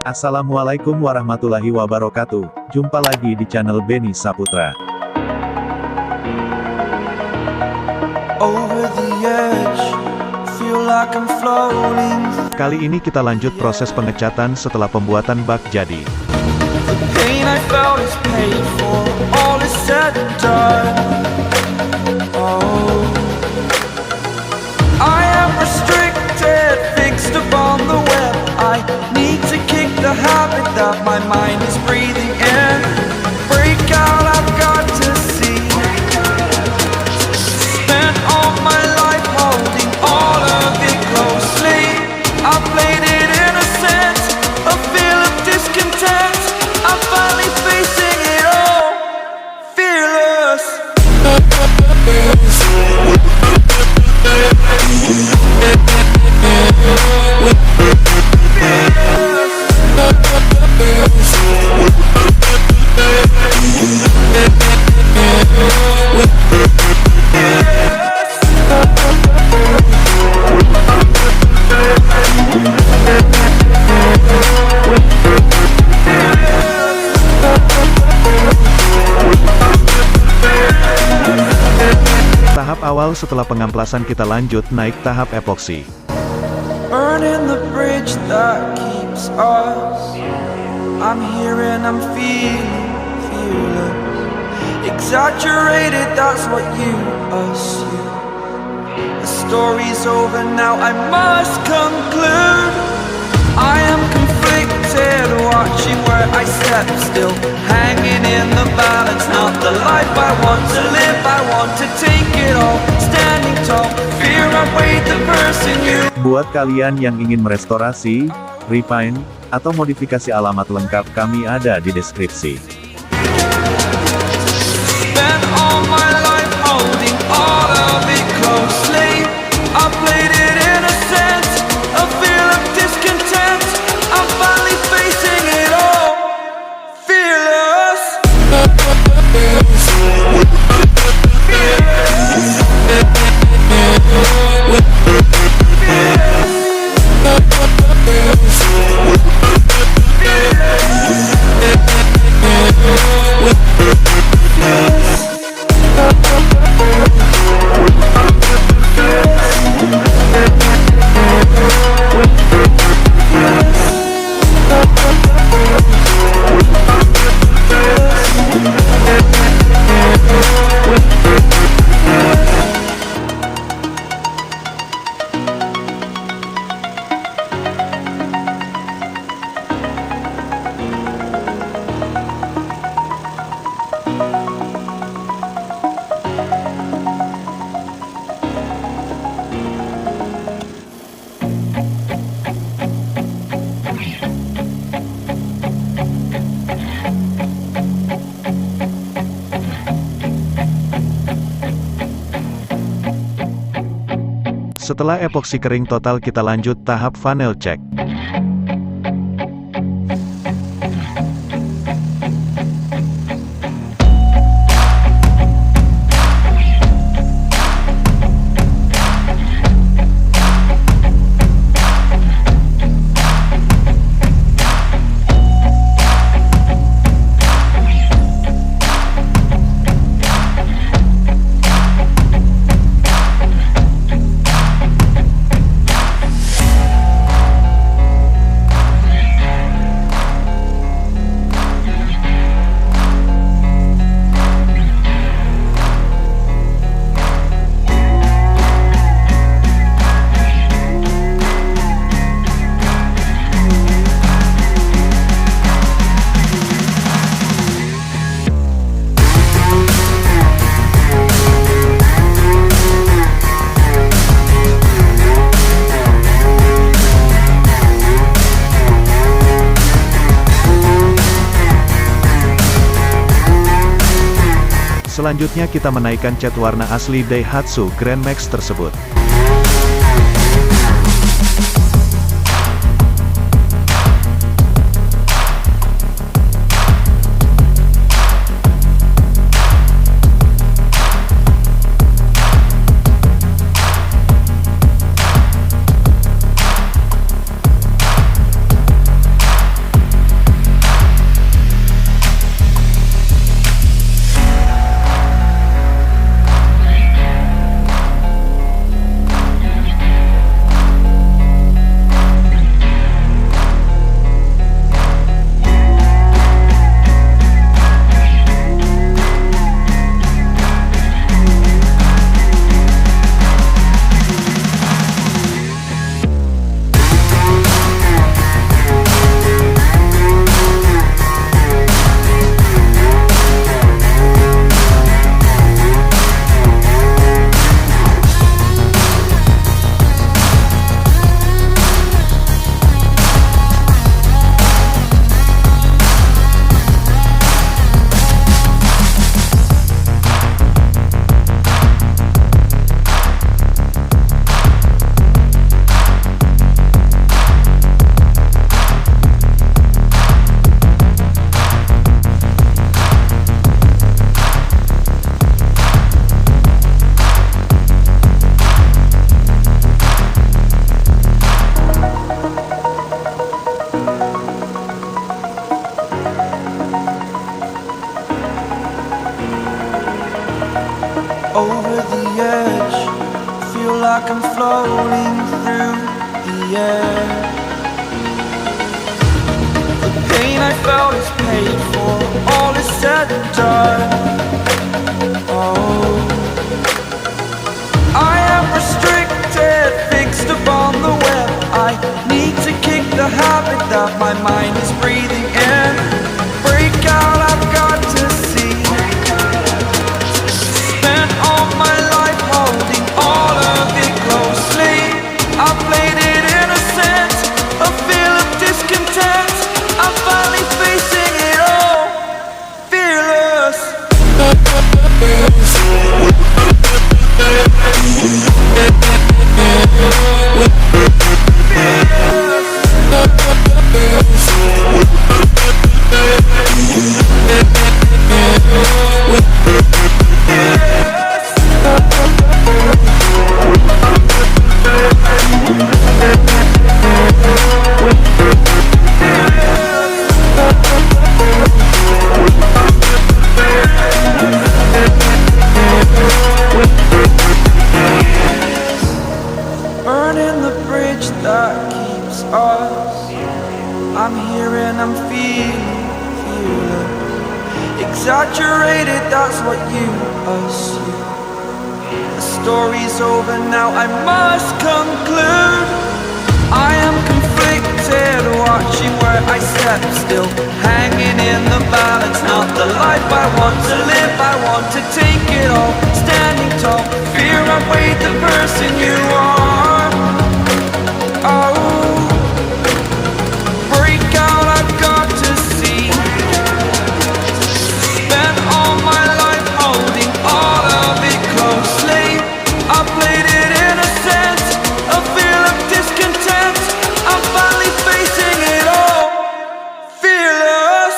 Assalamualaikum warahmatullahi wabarakatuh. Jumpa lagi di channel Beni Saputra. Over the edge, feel like I'm floating. Kali ini kita lanjut proses pengecatan setelah pembuatan bak jadi. The pain I felt is paid for, all is said and done. Oh, I am restricted, fixed upon the web. I need to kick the habit that my mind is breathing in. Break out, I've got to see. Spent all my life holding all of it closely. I played it innocent, a feel of discontent. I'm finally facing it all, fearless. Tahap awal setelah pengamplasan kita lanjut naik tahap epoksi. Burning the bridge that keeps us. I'm here and I'm feeling fearless. Exaggerated, that's what you assume. The story's over now, I must conclude. I am conflicted, watching where I step still, hanging in the balance. Not the life I want to live, I want to take it all. Standing tall, fear outweighed the person you. Buat kalian yang ingin merestorasi, repaint, atau modifikasi alamat lengkap kami ada di deskripsi. Spent all my life holding all of it closely. I played it innocent, a feel of discontent. I'm finally facing it all, fearless. Setelah epoksi kering total kita lanjut tahap funnel check. Selanjutnya kita menaikkan cat warna asli Daihatsu Grandmax tersebut. I'm floating through the air. The pain I felt is paid for, all is said and done. Oh, I am restricted, fixed upon the web. I need to kick the habit that my mind is breathing in. Break out, I've got to see. Spent all my life holding all of it closely. I played it innocent, a feel of discontent. I'm finally facing it all, fearless. Burning the bridge that keeps us. I'm here and I'm feeling exaggerated, that's what you assume. The story's over now, I must conclude. I am conflicted, watching where I step still, hanging in the balance. Not the life I want to live, I want to take it all. Standing tall, fear I weighed the person you are. Oh, break out, I've got to see. Spent all my life holding all of it closely. I played it innocent, a feel of discontent. I'm finally facing it all, fearless.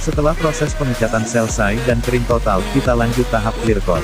Setelah proses pengecatan selesai dan kering total, kita lanjut tahap clear coat.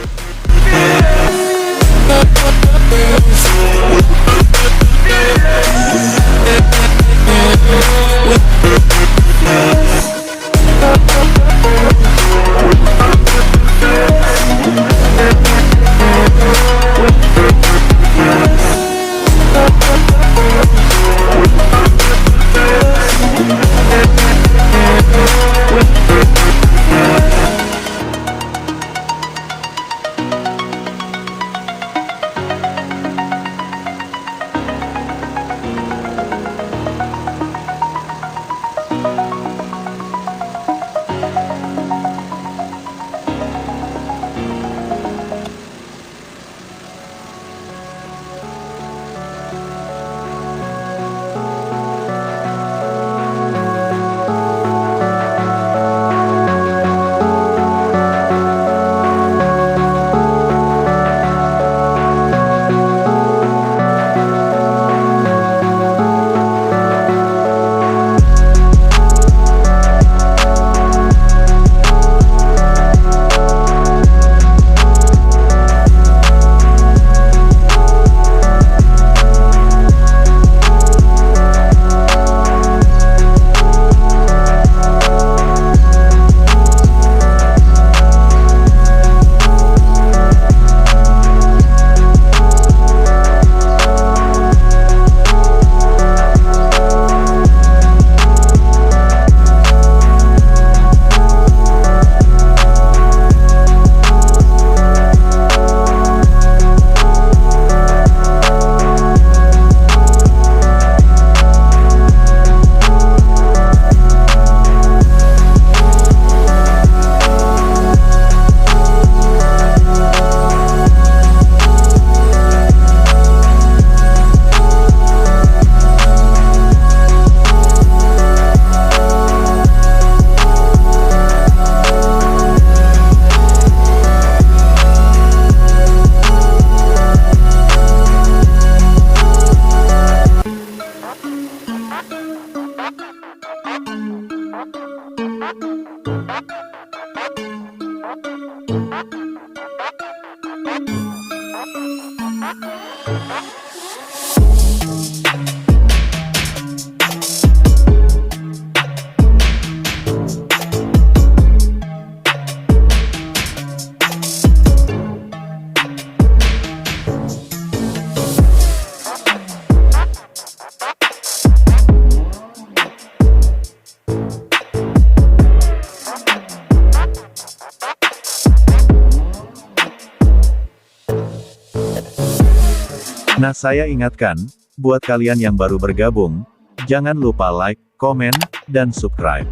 Nah, saya ingatkan, buat kalian yang baru bergabung, jangan lupa like, komen, dan subscribe.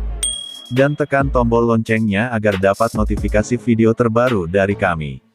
Dan tekan tombol loncengnya agar dapat notifikasi video terbaru dari kami.